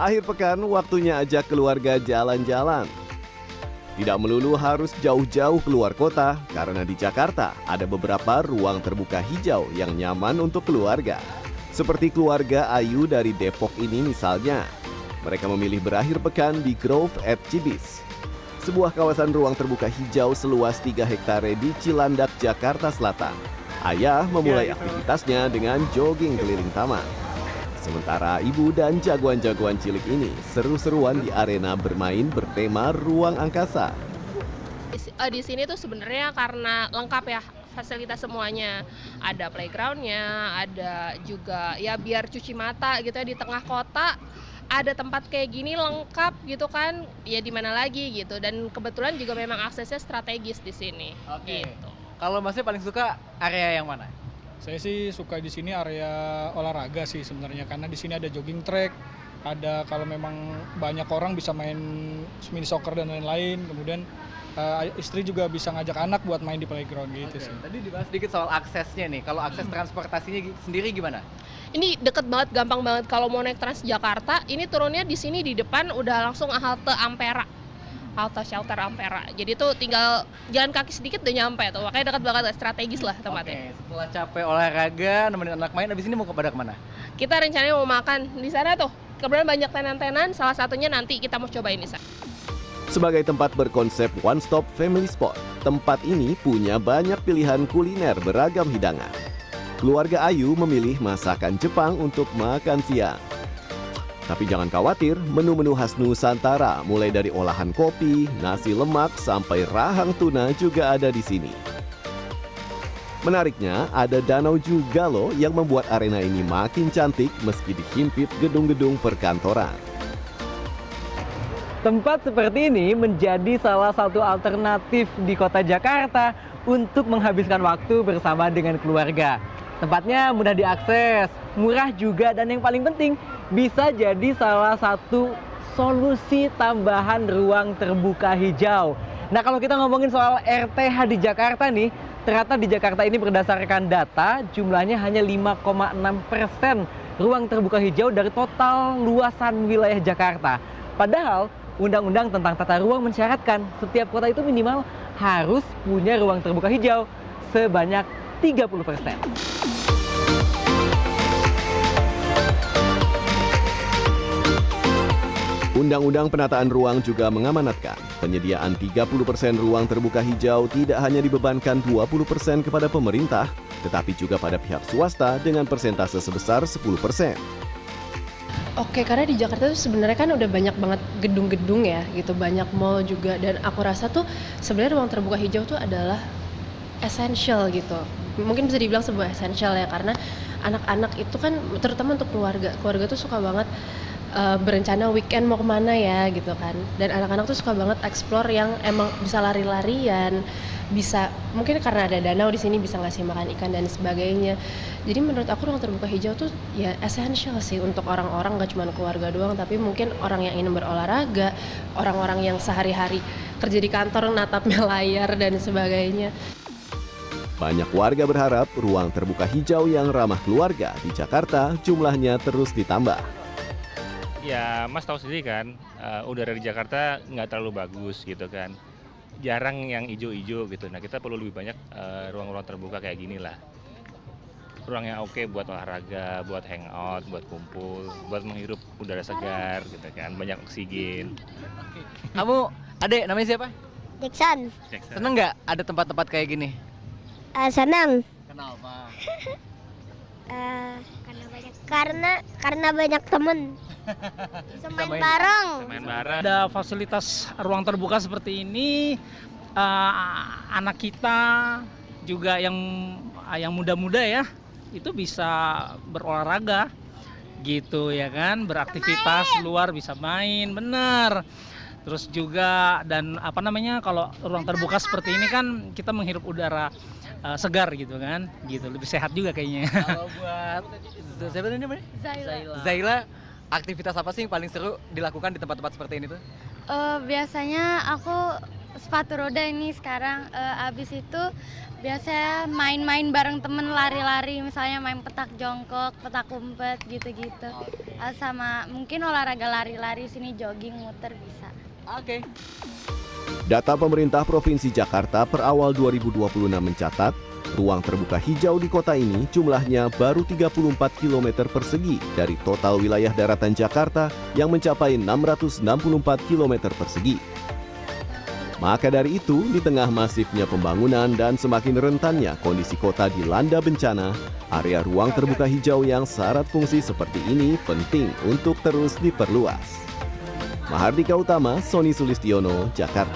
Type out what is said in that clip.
Akhir pekan waktunya ajak keluarga jalan-jalan. Tidak melulu harus jauh-jauh keluar kota, karena di Jakarta ada beberapa ruang terbuka hijau yang nyaman untuk keluarga. Seperti keluarga Ayu dari Depok ini misalnya. Mereka memilih berakhir pekan di Grove at Cibis, sebuah kawasan ruang terbuka hijau seluas 3 hektare di Cilandak, Jakarta Selatan. Ayah memulai aktivitasnya dengan jogging keliling taman. Sementara ibu dan jagoan-jagoan cilik ini seru-seruan di arena bermain bertema ruang angkasa. Di sini tuh sebenarnya karena lengkap ya fasilitas semuanya. Ada playgroundnya, ada juga ya biar cuci mata gitu ya di tengah kota. Ada tempat kayak gini lengkap gitu kan, ya di mana lagi gitu. Dan kebetulan juga memang aksesnya strategis di sini. Oke. Gitu. Kalau Masnya paling suka area yang mana? Saya sih suka di sini area olahraga sih sebenarnya, karena di sini ada jogging track, ada kalau memang banyak orang bisa main mini soccer dan lain-lain. Kemudian istri juga bisa ngajak anak buat main di playground gitu sih. Tadi dibahas sedikit soal aksesnya nih. Kalau akses transportasinya sendiri gimana? Ini deket banget, gampang banget kalau mau naik Transjakarta. Ini turunnya di sini di depan udah langsung halte Ampera. Halte shelter Ampera. Jadi tuh tinggal jalan kaki sedikit udah nyampe tuh. Makanya dekat banget, strategis lah tempatnya. Oke, setelah capek olahraga, nemenin anak main, abis ini mau pada kemana? Kita rencananya mau makan di sana tuh. Kebetulan banyak tenan-tenan, salah satunya nanti kita mau cobain di sana. Sebagai tempat berkonsep one stop family spot, tempat ini punya banyak pilihan kuliner beragam hidangan. Keluarga Ayu memilih masakan Jepang untuk makan siang. Tapi jangan khawatir, menu-menu khas Nusantara mulai dari olahan kopi, nasi lemak, sampai rahang tuna juga ada di sini. Menariknya, ada danau juga loh yang membuat arena ini makin cantik meski dihimpit gedung-gedung perkantoran. Tempat seperti ini menjadi salah satu alternatif di kota Jakarta untuk menghabiskan waktu bersama dengan keluarga. Tempatnya mudah diakses, murah juga, dan yang paling penting bisa jadi salah satu solusi tambahan ruang terbuka hijau. Nah, kalau kita ngomongin soal RTH di Jakarta nih, ternyata di Jakarta ini berdasarkan data jumlahnya hanya 5,6% ruang terbuka hijau dari total luasan wilayah Jakarta. Padahal Undang-Undang tentang Tata Ruang mensyaratkan setiap kota itu minimal harus punya ruang terbuka hijau sebanyak 30%. Undang-Undang Penataan Ruang juga mengamanatkan penyediaan 30% ruang terbuka hijau tidak hanya dibebankan 20% kepada pemerintah, tetapi juga pada pihak swasta dengan persentase sebesar 10%. Oke, karena di Jakarta tuh sebenarnya kan udah banyak banget gedung-gedung ya, gitu, banyak mall juga, dan aku rasa tuh sebenarnya ruang terbuka hijau tuh adalah essential gitu. Mungkin bisa dibilang sebuah essential ya, karena anak-anak itu kan terutama untuk keluarga tuh suka banget berencana weekend mau kemana ya gitu kan, dan anak-anak tuh suka banget explore yang emang bisa lari-larian, bisa mungkin karena ada danau di sini bisa ngasih makan ikan dan sebagainya. Jadi menurut aku ruang terbuka hijau tuh ya essential sih untuk orang-orang, gak cuma keluarga doang, tapi mungkin orang yang ingin berolahraga, orang-orang yang sehari-hari kerja di kantor natapnya layar dan sebagainya. Banyak warga berharap ruang terbuka hijau yang ramah keluarga di Jakarta jumlahnya terus ditambah. Ya, Mas tahu sendiri kan, udara di Jakarta nggak terlalu bagus gitu kan. Jarang yang ijo-ijo gitu. Nah, kita perlu lebih banyak ruang-ruang terbuka kayak gini lah. Ruang yang oke buat olahraga, buat hangout, buat kumpul, buat menghirup udara segar gitu kan, banyak oksigen. Kamu, adek, namanya siapa? Jackson. Seneng nggak ada tempat-tempat kayak gini? Senang. Kenapa? Karena banyak temen. Bisa main bareng. Main bareng. Ada fasilitas ruang terbuka seperti ini, anak kita juga yang muda-muda ya, itu bisa berolahraga gitu ya kan, beraktivitas luar, bisa main, bener. Terus juga dan kalau ruang terbuka seperti ini kan kita menghirup udara segar gitu kan, gitu lebih sehat juga kayaknya. Kalau buat siapa namanya? Zaila, aktivitas apa sih yang paling seru dilakukan di tempat-tempat seperti ini tuh? Biasanya aku sepatu roda ini sekarang. Abis itu biasanya main-main bareng temen, lari-lari, misalnya main petak jongkok, petak umpet gitu-gitu. Sama mungkin olahraga lari-lari sini, jogging, muter bisa. Oke. Data pemerintah Provinsi Jakarta per awal 2026 mencatat, ruang terbuka hijau di kota ini jumlahnya baru 34 km persegi dari total wilayah daratan Jakarta yang mencapai 664 km persegi. Maka dari itu, di tengah masifnya pembangunan dan semakin rentannya kondisi kota dilanda bencana, area ruang terbuka hijau yang syarat fungsi seperti ini penting untuk terus diperluas. Mahardika Utama, Sony Sulistiono, Jakarta.